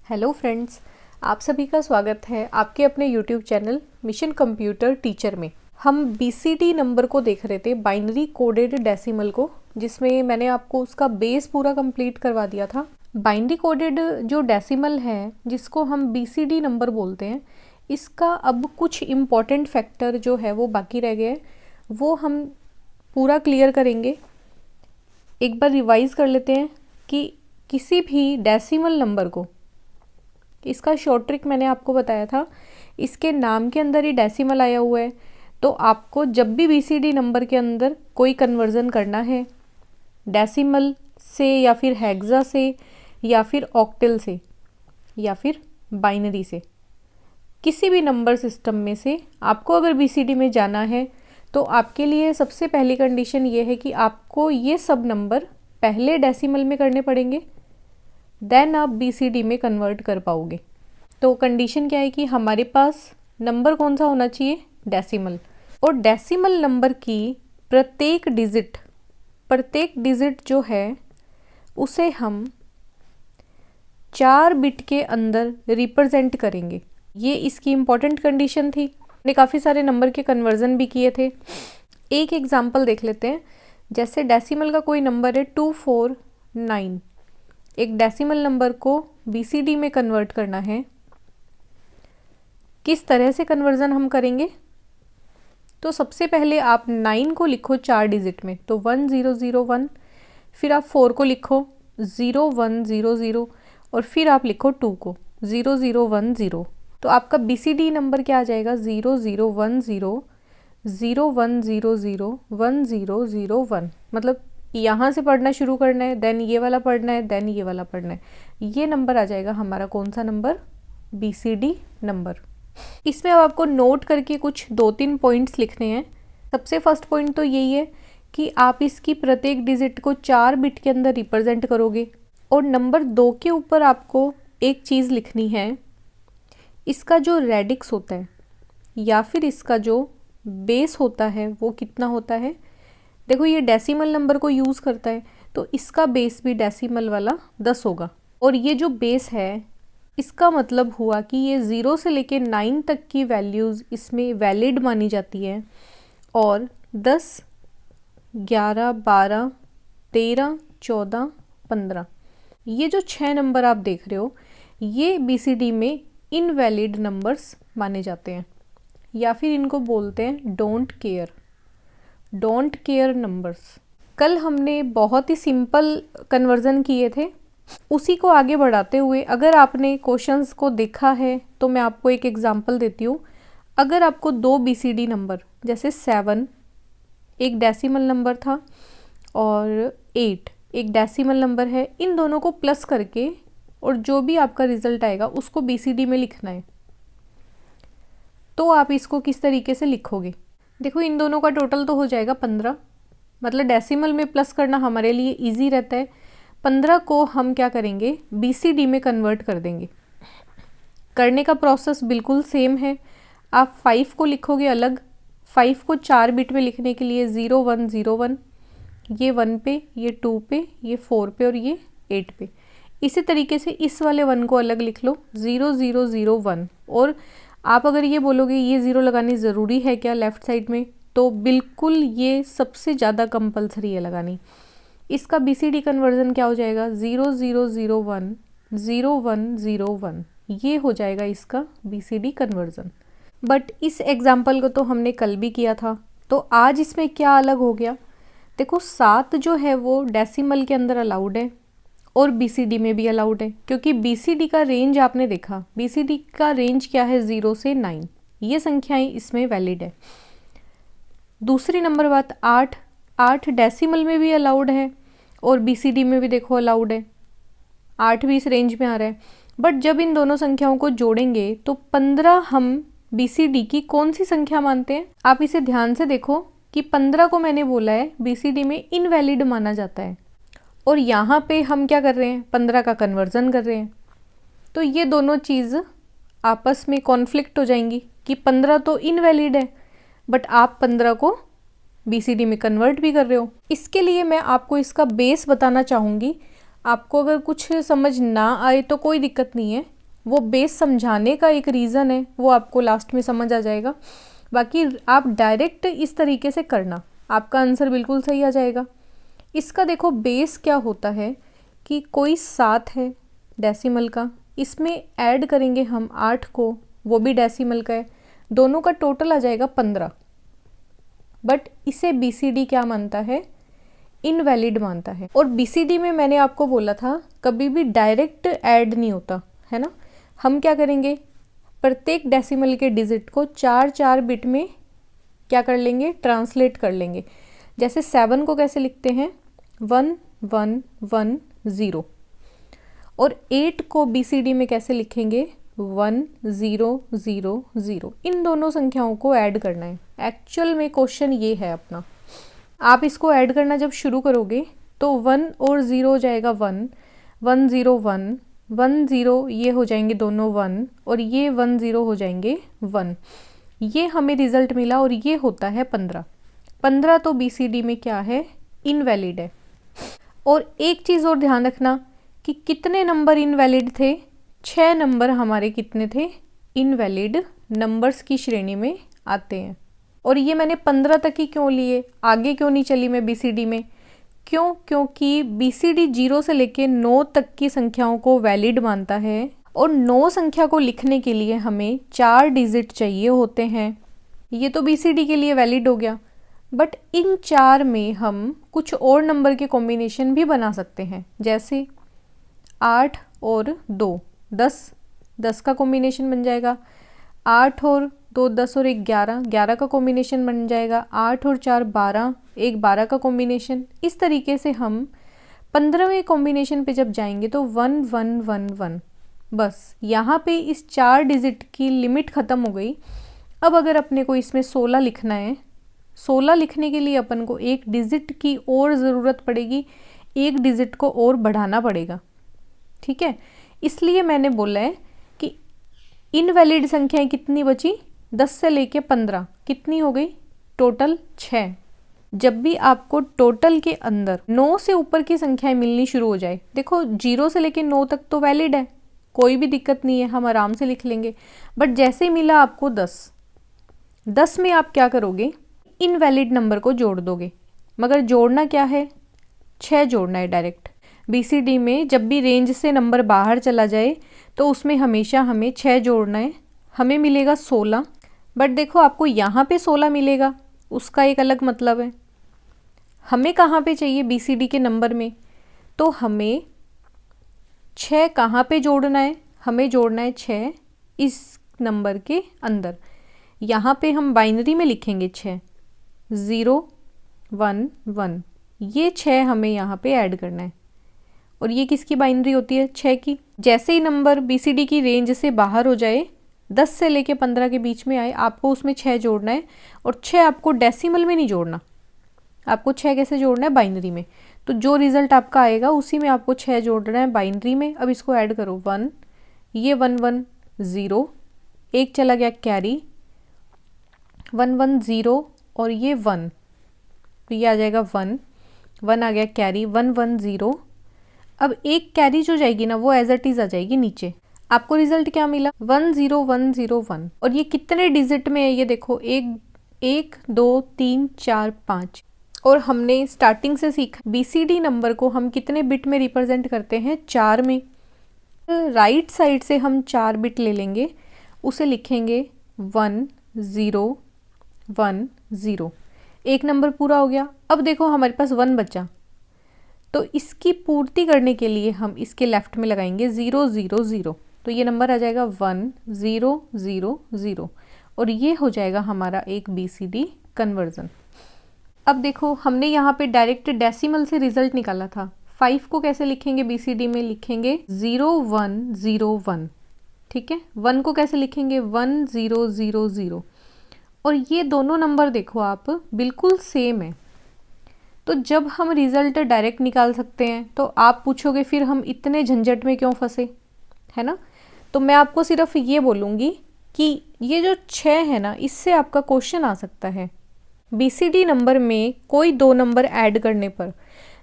Hello friends, आप सभी का स्वागत है आपके अपने YouTube channel mission computer teacher में। हम बीसीडी नंबर को देख रहे थे, बाइनरी कोडेड डेसिमल को, जिसमें मैंने आपको उसका बेस पूरा कंप्लीट करवा दिया था। बाइनरी कोडेड जो डेसिमल है, जिसको हम बीसीडी नंबर बोलते हैं, इसका अब कुछ इम्पॉर्टेंट फैक्टर जो है वो बाकी रह गए, वो हम पूरा क्लियर करेंगे। एक बार रिवाइज कर लेते हैं कि किसी भी डेसिमल नंबर को, इसका शॉर्ट ट्रिक मैंने आपको बताया था, इसके नाम के अंदर ही डेसिमल आया हुआ है। तो आपको जब भी बीसीडी नंबर के अंदर कोई कन्वर्जन करना है, डेसिमल से या फिर हेक्सा से या फिर ऑक्टल से या फिर बाइनरी से, किसी भी नंबर सिस्टम में से आपको अगर बीसीडी में जाना है, तो आपके लिए सबसे पहली कंडीशन ये है कि आपको ये सब नंबर पहले डेसिमल में करने पड़ेंगे, देन आप बीसीडी में कन्वर्ट कर पाओगे। तो कंडीशन क्या है कि हमारे पास नंबर कौन सा होना चाहिए, डेसिमल। और डेसिमल नंबर की प्रत्येक डिजिट जो है उसे हम 4 बिट के अंदर रिप्रेजेंट करेंगे। ये इसकी इम्पॉर्टेंट कंडीशन थी। मैंने काफ़ी सारे नंबर के कन्वर्जन भी किए थे। एक एग्जाम्पल देख लेते हैं। जैसे डेसिमल का कोई नंबर है 249, एक डेसिमल नंबर को बीसीडी में कन्वर्ट करना है। किस तरह से कन्वर्जन हम करेंगे? तो सबसे पहले आप 9 को लिखो 4 डिजिट में, तो 1001। फिर आप 4 को लिखो 0100 और फिर आप लिखो 2 को 0010। तो आपका बीसीडी नंबर क्या आ जाएगा, 0010 0100 1001। मतलब यहाँ से पढ़ना शुरू करना है, देन ये वाला पढ़ना है, देन ये वाला पढ़ना है। ये नंबर आ जाएगा हमारा कौन सा नंबर, बीसीडी नंबर। इसमें अब आपको नोट करके कुछ 2-3 पॉइंट्स लिखने हैं। सबसे फर्स्ट पॉइंट तो यही है कि आप इसकी प्रत्येक डिजिट को 4 बिट के अंदर रिप्रेजेंट करोगे। और नंबर 2 के ऊपर आपको एक चीज़ लिखनी है, इसका जो रेडिक्स होता है या फिर इसका जो बेस होता है वो कितना होता है। देखो, ये डेसिमल नंबर को यूज़ करता है, तो इसका बेस भी डेसिमल वाला 10 होगा। और ये जो बेस है, इसका मतलब हुआ कि ये 0 से लेके 9 तक की वैल्यूज़ इसमें वैलिड मानी जाती है। और 10, 11, 12, 13, 14, 15, ये जो 6 नंबर आप देख रहे हो, ये बीसीडी में इनवैलिड नंबर्स माने जाते हैं, या फिर इनको बोलते हैं डोंट केयर नंबर्स। कल हमने बहुत ही सिंपल कन्वर्जन किए थे, उसी को आगे बढ़ाते हुए अगर आपने क्वेश्चंस को देखा है तो मैं आपको एक एग्जांपल देती हूँ। अगर आपको 2 बीसीडी नंबर, जैसे 7 एक डेसिमल नंबर था और 8 एक डेसिमल नंबर है, इन दोनों को प्लस करके और जो भी आपका रिजल्ट आएगा उसको बीसीडी में लिखना है, तो आप इसको किस तरीके से लिखोगे? देखो, इन दोनों का टोटल तो हो जाएगा 15। मतलब डेसिमल में प्लस करना हमारे लिए इजी रहता है। 15 को हम क्या करेंगे, बीसीडी में कन्वर्ट कर देंगे। करने का प्रोसेस बिल्कुल सेम है। आप 5 को लिखोगे अलग। 5 को 4 बिट में लिखने के लिए 0101, ये 1 पे, ये 2 पे, ये 4 पे और ये 8 पे। इसी तरीके से इस वाले 1 को अलग लिख लो, 0001। और आप अगर ये बोलोगे ये 0 लगानी ज़रूरी है क्या लेफ़्ट साइड में, तो बिल्कुल ये सबसे ज़्यादा कंपलसरी है लगानी। इसका बीसीडी कन्वर्जन क्या हो जाएगा, 0001 0101, ये हो जाएगा इसका बीसीडी कन्वर्जन। बट इस एग्जाम्पल को तो हमने कल भी किया था, तो आज इसमें क्या अलग हो गया? देखो, 7 जो है वो डेसिमल के अंदर अलाउड है और बीसीडी में भी अलाउड है, क्योंकि बीसीडी का रेंज आपने देखा, बीसीडी का रेंज क्या है, 0 से 9, ये संख्याएं इसमें वैलिड है। दूसरी नंबर बात, 8 डेसिमल में भी अलाउड है और बीसीडी में भी देखो अलाउड है, 8 भी इस रेंज में आ रहा है। बट जब इन दोनों संख्याओं को जोड़ेंगे तो 15 हम बीसीडी की कौन सी संख्या मानते हैं? आप इसे ध्यान से देखो कि 15 को मैंने बोला है बीसीडी में इनवैलिड माना जाता है, और यहाँ पे हम क्या कर रहे हैं, 15 का कन्वर्जन कर रहे हैं। तो ये दोनों चीज़ आपस में कॉन्फ्लिक्ट हो जाएंगी कि 15 तो इनवैलिड है, बट आप 15 को बीसीडी में कन्वर्ट भी कर रहे हो। इसके लिए मैं आपको इसका बेस बताना चाहूँगी। आपको अगर कुछ समझ ना आए तो कोई दिक्कत नहीं है, वो बेस समझाने का एक रीज़न है, वो आपको लास्ट में समझ आ जाएगा। बाकी आप डायरेक्ट इस तरीके से करना, आपका आंसर बिल्कुल सही आ जाएगा। इसका देखो बेस क्या होता है कि कोई 7 है डेसिमल का, इसमें ऐड करेंगे हम 8 को, वो भी डेसिमल का है, दोनों का टोटल आ जाएगा 15। बट इसे BCD क्या मानता है, इनवैलिड मानता है। और BCD में मैंने आपको बोला था कभी भी डायरेक्ट ऐड नहीं होता है ना। हम क्या करेंगे, प्रत्येक डेसिमल के डिजिट को 4-4 बिट में क्या कर लेंगे, ट्रांसलेट कर लेंगे। जैसे 7 को कैसे लिखते हैं, 1 1 1 0, और 8 को BCD में कैसे लिखेंगे, 1 0 0 0। इन दोनों संख्याओं को ऐड करना है। एक्चुअल में क्वेश्चन ये है अपना, आप इसको ऐड करना जब शुरू करोगे तो 1 और 0 हो जाएगा 1 1 0 1 1 0, ये हो जाएंगे दोनों 1, और ये 1 0 हो जाएंगे 1। ये हमें रिजल्ट मिला और ये होता है 15। 15 तो BCD में क्या है, इनवैलिड है। और एक चीज़ और ध्यान रखना कि कितने नंबर इनवैलिड थे, 6 नंबर हमारे कितने थे, इनवैलिड नंबर्स की श्रेणी में आते हैं। और ये मैंने 15 तक ही क्यों लिए, आगे क्यों नहीं चली मैं BCD में, क्यों, क्योंकि BCD 0 से लेके 9 तक की संख्याओं को वैलिड मानता है, और 9 संख्या को लिखने के लिए हमें 4 डिजिट चाहिए होते हैं। ये तो BCD के लिए वैलिड हो गया, बट इन 4 में हम कुछ और नंबर के कॉम्बिनेशन भी बना सकते हैं। जैसे 8 और 2 10, 10 का कॉम्बिनेशन बन जाएगा। 8 और 2 10 और 1 11, 11 का कॉम्बिनेशन बन जाएगा। 8 और 4 12, 1 12 का कॉम्बिनेशन। इस तरीके से हम 15वें कॉम्बिनेशन पे जब जाएंगे तो 1 1 1 1, बस यहाँ पे इस 4 डिजिट की लिमिट ख़त्म हो गई। अब अगर अपने को इसमें 16 लिखना है, 16 लिखने के लिए अपन को एक डिजिट की और ज़रूरत पड़ेगी, एक डिजिट को और बढ़ाना पड़ेगा। ठीक है, इसलिए मैंने बोला है कि इनवैलिड संख्याएं कितनी बची, 10 से लेके 15 कितनी हो गई, टोटल 6। जब भी आपको टोटल के अंदर 9 से ऊपर की संख्याएं मिलनी शुरू हो जाए, देखो 0 से लेके 9 तक तो वैलिड है, कोई भी दिक्कत नहीं है, हम आराम से लिख लेंगे। बट जैसे ही मिला आपको 10 में आप क्या करोगे, इनवैलिड नंबर को जोड़ दोगे। मगर जोड़ना क्या है, 6 जोड़ना है डायरेक्ट। BCD में जब भी रेंज से नंबर बाहर चला जाए तो उसमें हमेशा हमें 6 जोड़ना है, हमें मिलेगा 16। बट देखो आपको यहाँ पे 16 मिलेगा, उसका एक अलग मतलब है। हमें कहाँ पे चाहिए BCD के नंबर में, तो हमें 6 कहाँ पे जोड़ना है, हमें जोड़ना है 6 इस नंबर के अंदर। यहाँ पे हम बाइनरी में लिखेंगे 6 0 1 1, ये 6 हमें यहाँ पे ऐड करना है। और ये किसकी बाइनरी होती है, 6 की। जैसे ही नंबर BCD की रेंज से बाहर हो जाए, 10 से लेके 15 के बीच में आए, आपको उसमें 6 जोड़ना है। और 6 आपको डेसिमल में नहीं जोड़ना, आपको 6 कैसे जोड़ना है, बाइनरी में। तो जो रिजल्ट आपका आएगा उसी में आपको 6 जोड़ना है बाइनरी में। अब इसको ऐड करो, 1, ये 1 1 0, एक चला गया कैरी, 1 1 0, और ये 1, तो ये आ जाएगा 1 1 आ गया कैरी, 1 1 0। अब एक कैरी जो जाएगी ना, वो एज इट इज आ जाएगी नीचे। आपको रिजल्ट क्या मिला, 1 0 1 0 1। और ये कितने डिजिट में है, ये देखो, 1 2 3 4 5। और हमने स्टार्टिंग से सीखा BCD नंबर को हम कितने बिट में रिप्रेजेंट करते हैं, 4 में। राइट साइड से हम 4 बिट ले लेंगे, उसे लिखेंगे 1 0 1 0। एक नंबर पूरा हो गया। अब देखो हमारे पास 1 बचा, तो इसकी पूर्ति करने के लिए हम इसके लेफ्ट में लगाएंगे 0 0 0, तो ये नंबर आ जाएगा 1 0 0 0, और ये हो जाएगा हमारा एक BCD कन्वर्जन। अब देखो हमने यहाँ पे डायरेक्ट डेसिमल से रिजल्ट निकाला था। 5 को कैसे लिखेंगे BCD में, लिखेंगे 0 1 0 1। ठीक है, 1 को कैसे लिखेंगे, 1 0 0 0। और ये दोनों नंबर देखो आप बिल्कुल सेम है, तो जब हम रिजल्ट डायरेक्ट निकाल सकते हैं तो आप पूछोगे फिर हम इतने झंझट में क्यों फंसे, है ना। तो मैं आपको सिर्फ ये बोलूँगी कि ये जो 6 है ना, इससे आपका क्वेश्चन आ सकता है। BCD नंबर में कोई 2 नंबर ऐड करने पर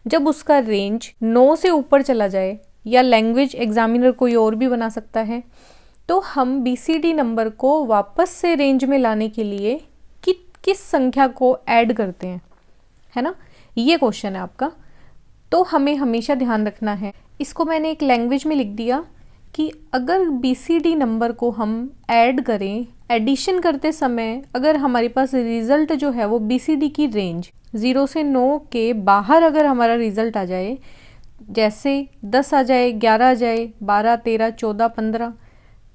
जब उसका रेंज 9 से ऊपर चला जाए, या लैंग्वेज एग्जामिनर कोई और भी बना सकता है। तो हम BCD नंबर को वापस से रेंज में लाने के लिए किस संख्या को ऐड करते हैं, है ना, ये क्वेश्चन है आपका। तो हमें हमेशा ध्यान रखना है, इसको मैंने एक लैंग्वेज में लिख दिया कि अगर BCD नंबर को हम ऐड करें, एडिशन करते समय अगर हमारे पास रिज़ल्ट जो है वो BCD की रेंज 0 से 9 के बाहर अगर हमारा रिज़ल्ट आ जाए, जैसे 10 आ जाए, 11 आ जाए, 12, 13, 14, 15,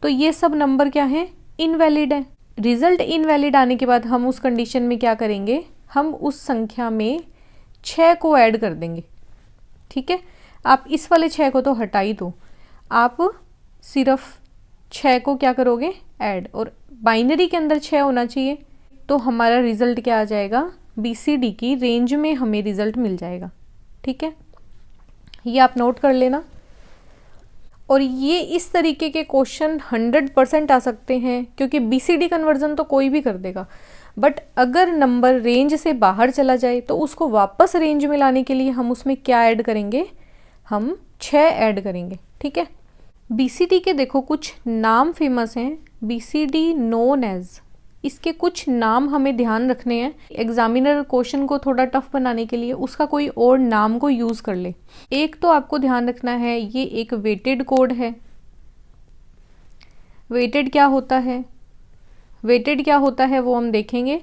तो ये सब नंबर क्या हैं, इनवैलिड है। रिज़ल्ट इनवैलिड आने के बाद हम उस कंडीशन में क्या करेंगे, हम उस संख्या में 6 को ऐड कर देंगे। ठीक है, आप इस वाले 6 को तो हटा ही दो, आप सिर्फ 6 को क्या करोगे, ऐड, और बाइनरी के अंदर 6 होना चाहिए। तो हमारा रिज़ल्ट क्या आ जाएगा, BCD की रेंज में हमें रिज़ल्ट मिल जाएगा। ठीक है, ये आप नोट कर लेना। और ये इस तरीके के क्वेश्चन 100% आ सकते हैं, क्योंकि BCD कन्वर्जन तो कोई भी कर देगा, बट अगर नंबर रेंज से बाहर चला जाए तो उसको वापस रेंज में लाने के लिए हम उसमें क्या ऐड करेंगे, हम 6 ऐड करेंगे। ठीक है, BCD के देखो कुछ नाम फेमस हैं, BCD नोन एज, इसके कुछ नाम हमें ध्यान रखने हैं। एग्जामिनर क्वेश्चन को थोड़ा टफ बनाने के लिए उसका कोई और नाम को यूज़ कर ले। एक तो आपको ध्यान रखना है, ये एक वेटेड कोड है। वेटेड क्या होता है, वेटेड क्या होता है वो हम देखेंगे।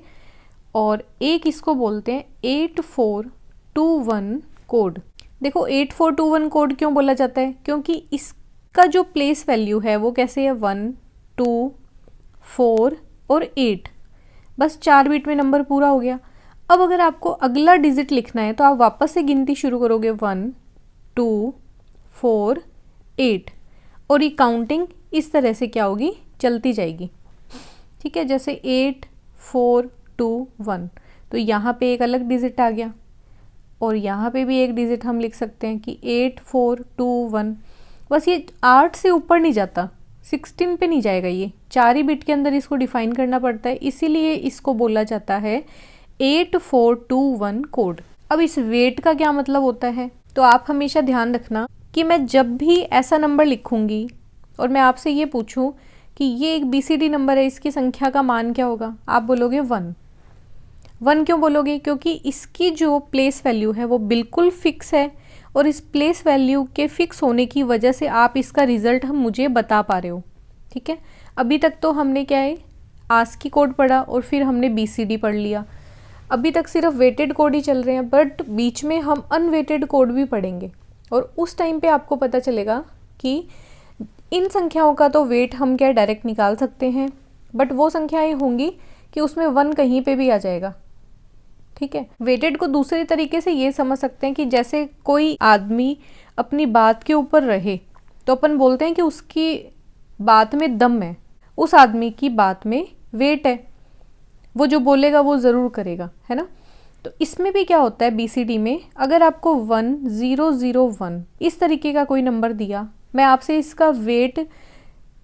और एक इसको बोलते हैं 8421 कोड। देखो 8421 कोड क्यों बोला जाता है, क्योंकि इसका जो प्लेस वैल्यू है वो कैसे है, 1, 2, 4 और 8, बस 4 बिट में नंबर पूरा हो गया। अब अगर आपको अगला डिजिट लिखना है तो आप वापस से गिनती शुरू करोगे, 1, 2, 4, 8, और ये काउंटिंग इस तरह से क्या होगी, चलती जाएगी। ठीक है, जैसे 8, 4, 2, 1, तो यहाँ पे एक अलग डिजिट आ गया, और यहाँ पे भी एक डिजिट हम लिख सकते हैं कि 8, 4, 2, 1। बस ये 8 से ऊपर नहीं जाता, 16 पे नहीं जाएगा, ये 4 ही बिट के अंदर इसको डिफाइन करना पड़ता है, इसीलिए इसको बोला जाता है 8421 कोड। अब इस वेट का क्या मतलब होता है, तो आप हमेशा ध्यान रखना कि मैं जब भी ऐसा नंबर लिखूंगी और मैं आपसे ये पूछूं कि ये एक BCD नंबर है, इसकी संख्या का मान क्या होगा, आप बोलोगे 1। 1 क्यों बोलोगे, क्योंकि इसकी जो प्लेस वैल्यू है वो बिल्कुल फिक्स है, और इस प्लेस वैल्यू के फिक्स होने की वजह से आप इसका रिजल्ट हम मुझे बता पा रहे हो। ठीक है, अभी तक तो हमने क्या है, ASCII कोड पढ़ा और फिर हमने BCD पढ़ लिया। अभी तक सिर्फ वेटेड कोड ही चल रहे हैं, बट बीच में हम अनवेटेड कोड भी पढ़ेंगे, और उस टाइम पे आपको पता चलेगा कि इन संख्याओं का तो वेट हम क्या डायरेक्ट निकाल सकते हैं, बट वो संख्याएं होंगी कि उसमें 1 कहीं पे भी आ जाएगा। ठीक है, वेटेड को दूसरे तरीके से ये समझ सकते हैं कि जैसे कोई आदमी अपनी बात के ऊपर रहे तो अपन बोलते हैं कि उसकी बात में दम है, उस आदमी की बात में वेट है, वो जो बोलेगा वो ज़रूर करेगा, है ना। तो इसमें भी क्या होता है, BCD में अगर आपको 1001 इस तरीके का कोई नंबर दिया, मैं आपसे इसका वेट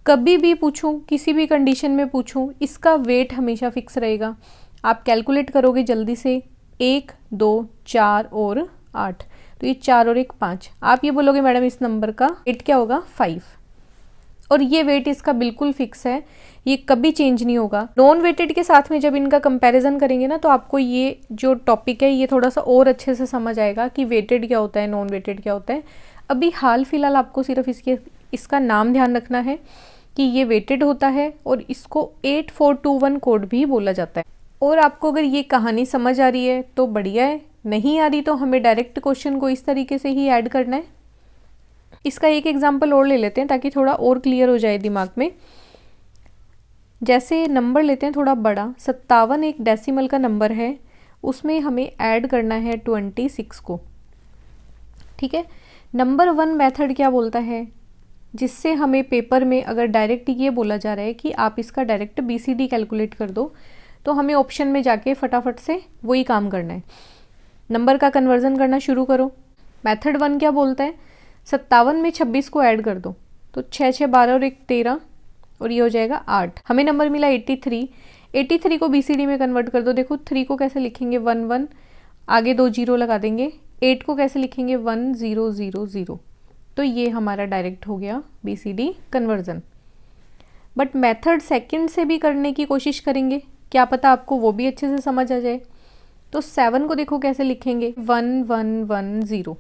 कभी भी पूछूं, किसी भी कंडीशन में पूछूं, इसका वेट हमेशा फिक्स रहेगा। आप कैलकुलेट करोगे जल्दी से, 1, 2, 4 और 8, तो ये 4 और 1 5। आप ये बोलोगे मैडम इस नंबर का वेट क्या होगा, 5, और ये वेट इसका बिल्कुल फिक्स है, ये कभी चेंज नहीं होगा। नॉन वेटेड के साथ में जब इनका कंपैरिजन करेंगे ना, तो आपको ये जो टॉपिक है ये थोड़ा सा और अच्छे से समझ आएगा कि वेटेड क्या होता है, नॉन वेटेड क्या होता है। अभी हाल फिलहाल आपको सिर्फ इसका नाम ध्यान रखना है कि ये वेटेड होता है, और इसको 8421 कोड भी बोला जाता है। और आपको अगर ये कहानी समझ आ रही है तो बढ़िया है, नहीं आ रही तो हमें डायरेक्ट क्वेश्चन को इस तरीके से ही ऐड करना है। इसका एक एग्जाम्पल और ले लेते हैं ताकि थोड़ा और क्लियर हो जाए दिमाग में। जैसे नंबर लेते हैं थोड़ा बड़ा, 57 एक डेसिमल का नंबर है, उसमें हमें ऐड करना है 26 को। ठीक है, नंबर 1 मेथड क्या बोलता है, जिससे हमें पेपर में अगर डायरेक्ट ये बोला जा रहा है कि आप इसका डायरेक्ट BCD कैलकुलेट कर दो, तो हमें ऑप्शन में जाके फटाफट से वही काम करना है, नंबर का कन्वर्जन करना शुरू करो। मेथड 1 क्या बोलता है, 57 में 26 को ऐड कर दो, तो 6 6 12 और 1 13, और ये हो जाएगा 8। हमें नंबर मिला 83। 83 को BCD में कन्वर्ट कर दो। देखो 3 को कैसे लिखेंगे, 1 1, आगे 2 जीरो लगा देंगे। 8 को कैसे लिखेंगे, 1 0 0 0। तो ये हमारा डायरेक्ट हो गया BCD conversion. But method second से भी करने की कोशिश करेंगे, क्या पता आपको वो भी अच्छे से समझ आ जाए। तो 7 को देखो कैसे लिखेंगे, 1 1 1 0।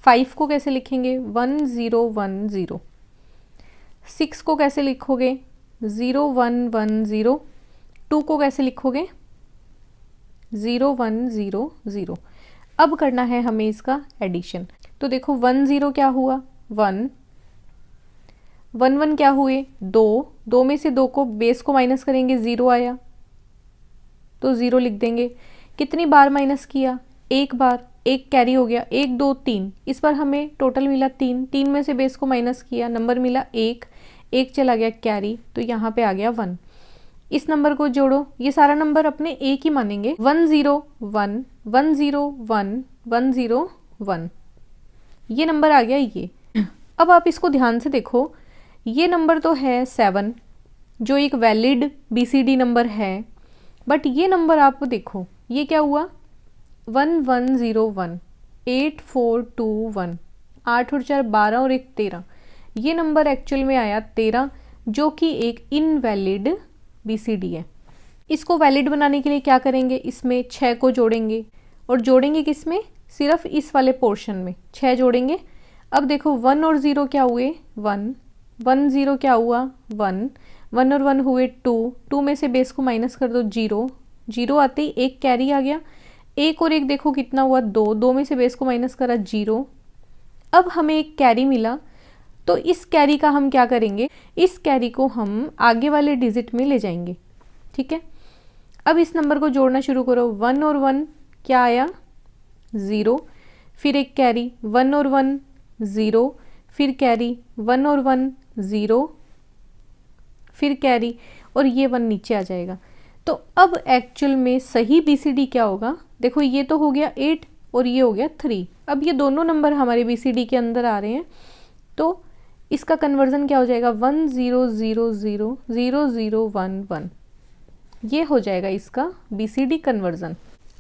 5 को कैसे लिखेंगे, 1 0 1 0। 6 को कैसे लिखोगे, 0 1 1 0। 2 को कैसे लिखोगे, 0 1 0 0। अब करना है हमें इसका एडिशन। तो देखो 1 0 क्या हुआ, 1 1 1 क्या हुए, 2 2 में से 2 को बेस को माइनस करेंगे, 0 आया तो 0 लिख देंगे। कितनी बार माइनस किया, एक बार, एक कैरी हो गया, 1 2 3। इस बार हमें टोटल मिला 3, 3 में से बेस को माइनस किया, नंबर मिला 1, 1 चला गया कैरी, तो यहाँ पे आ गया 1। इस नंबर को जोड़ो, ये सारा नंबर अपने एक ही मानेंगे, 1 0 1 1 0 1 1 0 1। ये नंबर आ गया ये। अब आप इसको ध्यान से देखो, ये नंबर तो है 7 जो एक वैलिड BCD नंबर है, बट ये नंबर आप देखो ये क्या हुआ, 1 1 0 1 8 4 2 1। 8 और 4 12 और 1 13। ये नंबर एक्चुअल में आया 13 जो कि एक इनवैलिड BCD है। इसको वैलिड बनाने के लिए क्या करेंगे, इसमें 6 को जोड़ेंगे, और जोड़ेंगे किस में, सिर्फ इस वाले पोर्शन में 6 जोड़ेंगे। अब देखो 1 और 0 क्या हुए, 1 1 0 क्या हुआ, 1 1 और 1 हुए 2, 2 में से बेस को माइनस कर दो, 0 0 आते ही एक कैरी आ गया, 1 और 1 देखो कितना हुआ, 2 2 में से बेस को माइनस करा, 0। अब हमें एक कैरी मिला, तो इस कैरी का हम क्या करेंगे, इस कैरी को हम आगे वाले डिजिट में ले जाएंगे, ठीक है। अब इस नंबर को जोड़ना शुरू करो, 1 और 1 क्या आया, 0, फिर एक कैरी 1 और 1 0, फिर कैरी 1 और 1 0, फिर कैरी, और ये 1 नीचे आ जाएगा। तो अब एक्चुअल में सही BCD क्या होगा, देखो ये तो हो गया 8 और ये हो गया 3। अब ये दोनों नंबर हमारे BCD के अंदर आ रहे हैं, तो इसका कन्वर्जन क्या हो जाएगा, 1 0 0 0 0 0 1 1। ये हो जाएगा इसका BCD कन्वर्जन।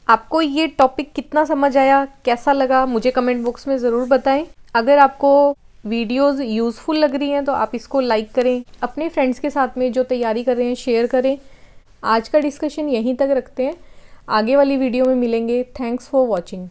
आपको ये टॉपिक कितना समझ आया, कैसा लगा, मुझे कमेंट बॉक्स में ज़रूर बताएं। अगर आपको वीडियोस यूज़फुल लग रही हैं तो आप इसको लाइक करें, अपने फ्रेंड्स के साथ में जो तैयारी कर रहे हैं शेयर करें। आज का डिस्कशन यहीं तक रखते हैं, आगे वाली वीडियो में मिलेंगे। Thanks for watching.